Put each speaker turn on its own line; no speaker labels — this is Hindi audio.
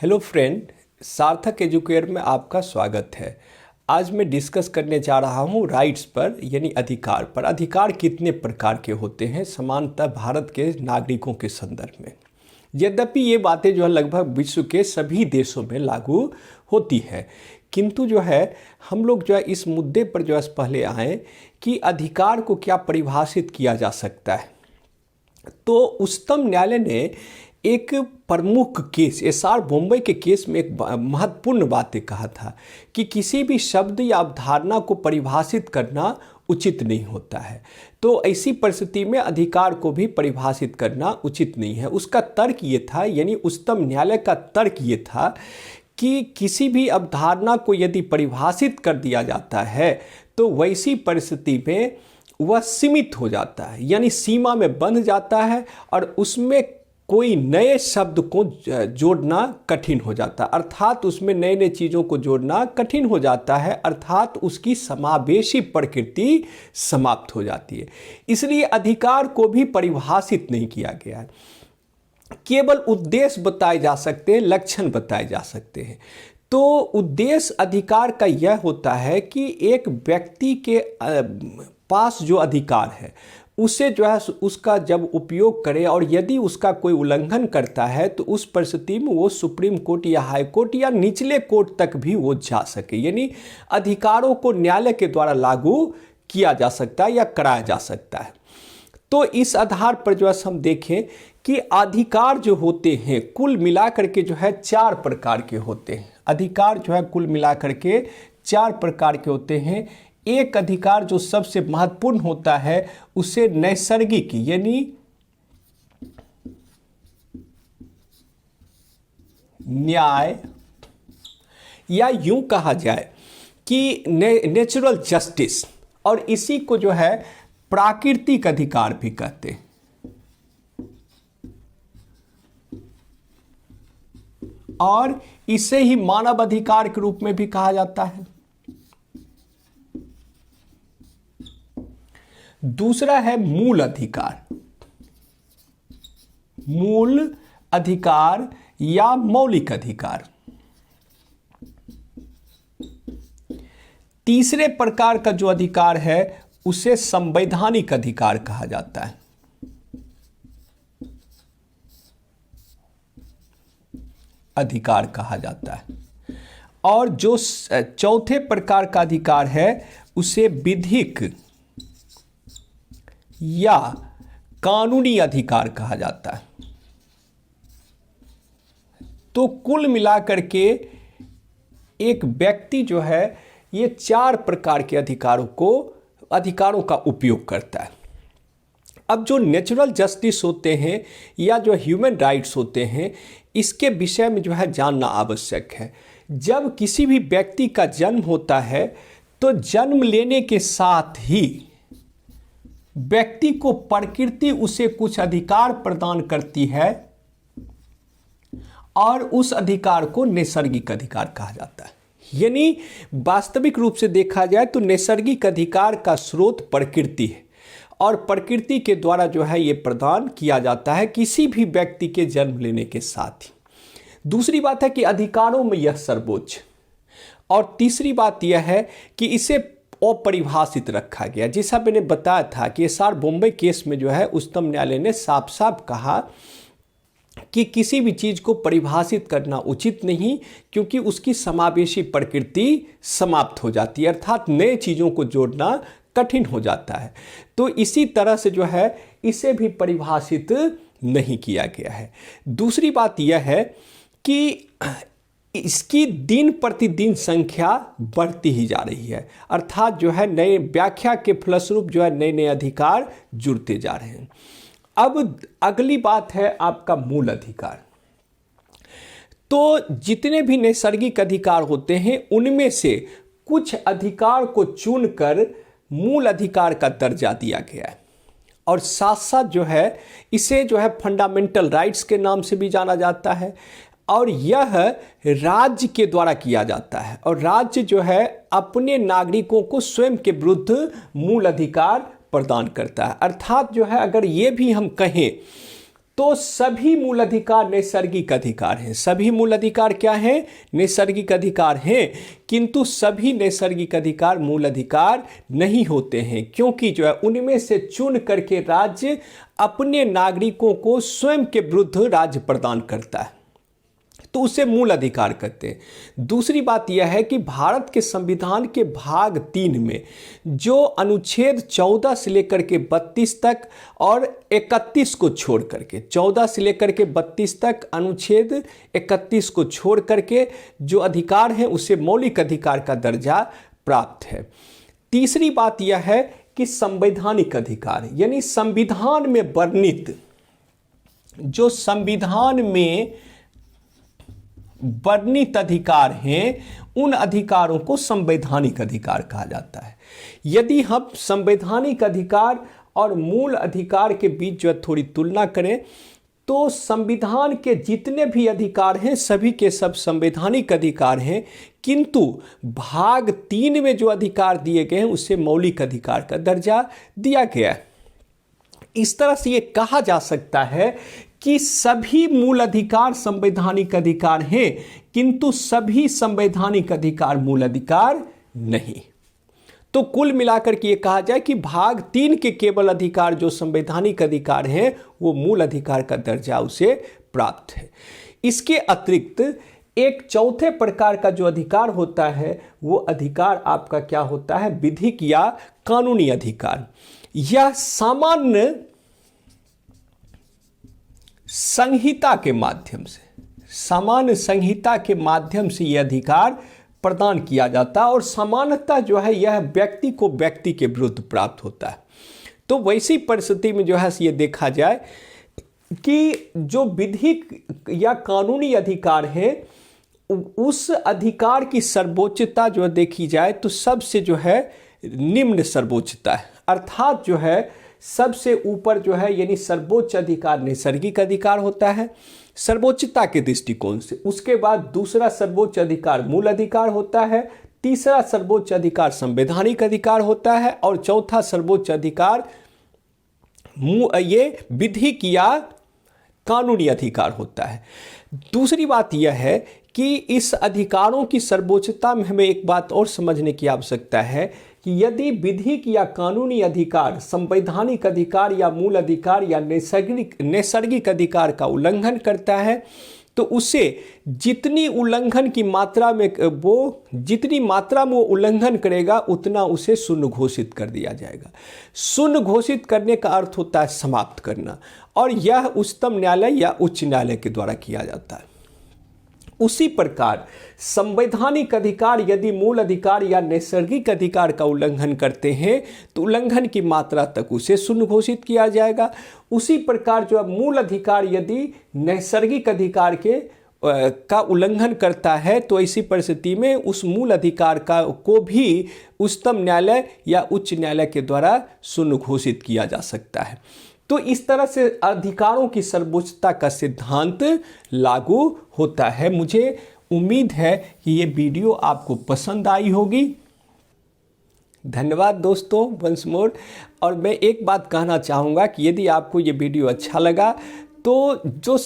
हेलो फ्रेंड, सार्थक एजुकेयर में आपका स्वागत है। आज मैं डिस्कस करने जा रहा हूँ राइट्स पर, यानी अधिकार पर। अधिकार कितने प्रकार के होते हैं समानतः भारत के नागरिकों के संदर्भ में। यद्यपि ये बातें जो है लगभग विश्व के सभी देशों में लागू होती है, किंतु जो है हम लोग जो है इस मुद्दे पर जो है पहले आए कि अधिकार को क्या परिभाषित किया जा सकता है। तो उच्चतम न्यायालय ने एक प्रमुख केस एसआर बॉम्बे के केस में एक महत्वपूर्ण बातें कहा था कि किसी भी शब्द या अवधारणा को परिभाषित करना उचित नहीं होता है। तो ऐसी परिस्थिति में अधिकार को भी परिभाषित करना उचित नहीं है। उसका तर्क ये था, यानी उच्चतम न्यायालय का तर्क ये था कि किसी भी अवधारणा को यदि परिभाषित कर दिया जाता है तो वैसी परिस्थिति में वह सीमित हो जाता है, यानी सीमा में बंध जाता है और उसमें कोई नए शब्द को जोड़ना कठिन हो जाता है, अर्थात उसमें नए नए चीज़ों को जोड़ना कठिन हो जाता है, अर्थात उसकी समावेशी प्रकृति समाप्त हो जाती है। इसलिए अधिकार को भी परिभाषित नहीं किया गया है। केवल उद्देश्य बताए जा सकते हैं, लक्षण बताए जा सकते हैं। तो उद्देश्य अधिकार का यह होता है कि एक व्यक्ति के पास जो अधिकार है उसे जो है उसका जब उपयोग करे, और यदि उसका कोई उल्लंघन करता है तो उस परिस्थिति में वो सुप्रीम कोर्ट या हाई कोर्ट या निचले कोर्ट तक भी वो जा सके, यानी अधिकारों को न्यायालय के द्वारा लागू किया जा सकता है या कराया जा सकता है। तो इस आधार पर जो है हम देखें कि अधिकार जो होते हैं कुल मिलाकर के जो है 4 प्रकार के होते हैं। अधिकार जो है कुल मिलाकर के 4 प्रकार के होते हैं। एक अधिकार जो सबसे महत्वपूर्ण होता है उसे नैसर्गिक, यानी न्याय, या यूं कहा जाए कि नेचुरल जस्टिस, और इसी को जो है प्राकृतिक अधिकार भी कहते हैं। और इसे ही मानव अधिकार के रूप में भी कहा जाता है। दूसरा है मूल अधिकार, मूल अधिकार या मौलिक अधिकार। तीसरे प्रकार का जो अधिकार है उसे संवैधानिक अधिकार कहा जाता है। अधिकार कहा जाता है। और जो चौथे प्रकार का अधिकार है उसे विधिक या कानूनी अधिकार कहा जाता है। तो कुल मिलाकर के एक व्यक्ति जो है ये 4 प्रकार के अधिकारों का उपयोग करता है। अब जो नेचुरल जस्टिस होते हैं या जो ह्यूमन राइट्स होते हैं, इसके विषय में जो है जानना आवश्यक है। जब किसी भी व्यक्ति का जन्म होता है तो जन्म लेने के साथ ही व्यक्ति को प्रकृति उसे कुछ अधिकार प्रदान करती है, और उस अधिकार को नैसर्गिक अधिकार कहा जाता है। यानी वास्तविक रूप से देखा जाए तो नैसर्गिक अधिकार का स्रोत प्रकृति है, और प्रकृति के द्वारा जो है ये प्रदान किया जाता है किसी भी व्यक्ति के जन्म लेने के साथ ही। दूसरी बात है कि अधिकारों में यह सर्वोच्च, और तीसरी बात यह है कि इसे अपरिभाषित रखा गया। जैसा मैंने बताया था कि एसआर बॉम्बे केस में जो है उच्चतम न्यायालय ने साफ साफ कहा कि किसी भी चीज़ को परिभाषित करना उचित नहीं, क्योंकि उसकी समावेशी प्रकृति समाप्त हो जाती है, अर्थात नए चीज़ों को जोड़ना कठिन हो जाता है। तो इसी तरह से जो है इसे भी परिभाषित नहीं किया गया है। दूसरी बात यह है कि इसकी दिन प्रतिदिन संख्या बढ़ती ही जा रही है, अर्थात जो है नए व्याख्या के फलस्वरूप जो है नए नए अधिकार जुड़ते जा रहे हैं। अब अगली बात है आपका मूल अधिकार। तो जितने भी नैसर्गिक अधिकार होते हैं उनमें से कुछ अधिकार को चुनकर मूल अधिकार का दर्जा दिया गया है, और साथ साथ जो है इसे जो है फंडामेंटल राइट्स के नाम से भी जाना जाता है। और यह राज्य के द्वारा किया जाता है, और राज्य जो है अपने नागरिकों को स्वयं के विरुद्ध मूल अधिकार प्रदान करता है। अर्थात जो है अगर ये भी हम कहें तो सभी मूल अधिकार नैसर्गिक अधिकार हैं। सभी मूल अधिकार क्या हैं? नैसर्गिक अधिकार हैं। किंतु सभी नैसर्गिक अधिकार मूल अधिकार नहीं होते हैं, क्योंकि जो है उनमें से चुन करके राज्य अपने नागरिकों को स्वयं के विरुद्ध राज्य प्रदान करता है, तो उसे मूल अधिकार कहते हैं। दूसरी बात यह है कि भारत के संविधान के भाग 3 में जो अनुच्छेद 14 से लेकर के 32 तक और 31 को छोड़ करके, 14 से लेकर के 32 तक अनुच्छेद 31 को छोड़ करके जो अधिकार है उसे मौलिक अधिकार का दर्जा प्राप्त है। तीसरी बात यह है कि संवैधानिक अधिकार, यानी संविधान में वर्णित, जो संविधान में वर्णित अधिकार हैं उन अधिकारों को संवैधानिक अधिकार कहा जाता है। यदि हम संवैधानिक अधिकार और मूल अधिकार के बीच जो थोड़ी तुलना करें तो संविधान के जितने भी अधिकार हैं सभी के सब संवैधानिक अधिकार हैं, किंतु भाग 3 में जो अधिकार दिए गए हैं उसे मौलिक अधिकार का दर्जा दिया गया है। इस तरह से ये कहा जा सकता है कि सभी मूल अधिकार संवैधानिक अधिकार हैं, किंतु सभी संवैधानिक अधिकार मूल अधिकार नहीं। तो कुल मिलाकर के ये कहा जाए कि भाग 3 के केवल अधिकार जो संवैधानिक अधिकार हैं वो मूल अधिकार का दर्जा उसे प्राप्त है। इसके अतिरिक्त एक चौथे प्रकार का जो अधिकार होता है वो अधिकार आपका क्या होता है? विधिक या कानूनी अधिकार। यह सामान्य संहिता के माध्यम से, सामान्य संहिता के माध्यम से यह अधिकार प्रदान किया जाता है और सामान्यतः जो है यह व्यक्ति को व्यक्ति के विरुद्ध प्राप्त होता है। तो वैसी परिस्थिति में जो है ये देखा जाए कि जो विधिक या कानूनी अधिकार है उस अधिकार की सर्वोच्चता जो देखी जाए तो सबसे जो है निम्न सर्वोच्चता है, अर्थात जो है सबसे ऊपर जो है यानी सर्वोच्च अधिकार नैसर्गिक अधिकार होता है सर्वोच्चता के दृष्टिकोण से। उसके बाद दूसरा सर्वोच्च अधिकार मूल अधिकार होता है, तीसरा सर्वोच्च अधिकार संवैधानिक अधिकार होता है और चौथा सर्वोच्च अधिकार ये विधिक या कानूनी अधिकार होता है। दूसरी बात यह है कि इस अधिकारों की सर्वोच्चता में हमें एक बात और समझने की आवश्यकता है कि यदि विधिक या कानूनी अधिकार संवैधानिक अधिकार या मूल अधिकार या नैसर्गिक अधिकार का उल्लंघन करता है तो उसे जितनी उल्लंघन की मात्रा में जितनी मात्रा में वो उल्लंघन करेगा उतना उसे शून्य घोषित कर दिया जाएगा। शून्य घोषित करने का अर्थ होता है समाप्त करना, और यह उच्चतम न्यायालय या उच्च न्यायालय के द्वारा किया जाता है। उसी प्रकार संवैधानिक अधिकार यदि मूल अधिकार या नैसर्गिक अधिकार का उल्लंघन करते हैं तो उल्लंघन की मात्रा तक उसे शून्य घोषित किया जाएगा। उसी प्रकार जो मूल अधिकार यदि नैसर्गिक अधिकार का उल्लंघन करता है तो ऐसी परिस्थिति में उस मूल अधिकार को भी उच्चतम न्यायालय या उच्च न्यायालय के द्वारा शून्य घोषित किया जा सकता है। तो इस तरह से अधिकारों की सर्वोच्चता का सिद्धांत लागू होता है। मुझे उम्मीद है कि ये वीडियो आपको पसंद आई होगी। धन्यवाद दोस्तों वंस मोर। और मैं एक बात कहना चाहूँगा कि यदि आपको ये वीडियो अच्छा लगा तो जो